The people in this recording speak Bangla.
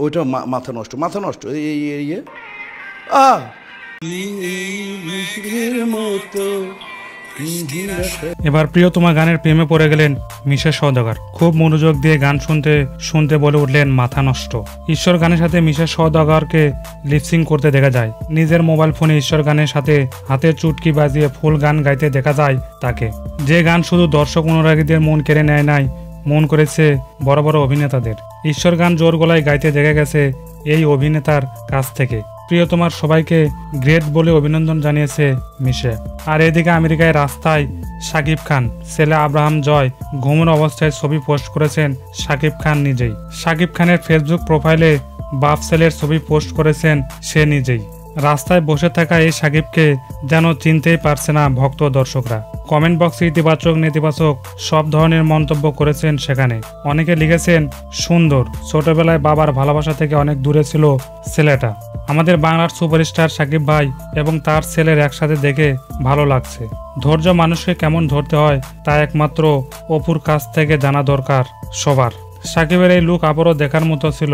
ওইটা মাথা নষ্ট, মাথা নষ্ট। ইয়ে এবার প্রিয়তমা গানের প্রেমে পড়ে গেলেন মিশা সওদাগর। খুব মনোযোগ দিয়ে গান শুনতে শুনতে বলে উঠলেন মাথা নষ্ট। ঈশ্বর গানের সাথে মিশা সওদাগরকে লিপসিং করতে দেখা যায়। নিজের মোবাইল ফোনে ঈশ্বর গানের সাথে হাতের চুটকি বাজিয়ে ফুল গান গাইতে দেখা যায় তাকে। যে গান শুধু দর্শক অনুরাগীদের মন কেড়ে নেয় নাই, মন করেছে বড় বড় অভিনেতাদের। ঈশ্বর গান জোর গলায় গাইতে দেখা গেছে এই অভিনেতার কাছ থেকে। প্রিয়তমার সবাইকে গ্রেট বলে অভিনন্দন জানিয়েছে মিশা। আর এদিকে আমেরিকায় রাস্তায় শাকিব খান, ছেলে আব্রাহাম জয় ঘুমের অবস্থায় ছবি পোস্ট করেছেন শাকিব খান নিজেই। শাকিব খানের ফেসবুক প্রোফাইলে বাপ ছেলের ছবি পোস্ট করেছেন সে নিজেই। রাস্তায় বসে থাকা এই শাকিবকে যেন চিনতেই পারছে না ভক্ত দর্শকরা। কমেন্ট বক্সে ইতিবাচক নেতিবাচক সব ধরনের মন্তব্য করেছেন সেখানে। অনেকে লিখেছেন সুন্দর, ছোটবেলায় বাবার ভালোবাসা থেকে অনেক দূরে ছিল ছেলেটা। আমাদের বাংলার সুপারস্টার শাকিব ভাই এবং তার ছেলের একসাথে দেখে ভালো লাগছে। ধৈর্য মানুষকে কেমন ধরতে হয় তা একমাত্র অপুর কাছ থেকে জানা দরকার সবার। শাকিবের এই লুক আবারও দেখার মতো ছিল।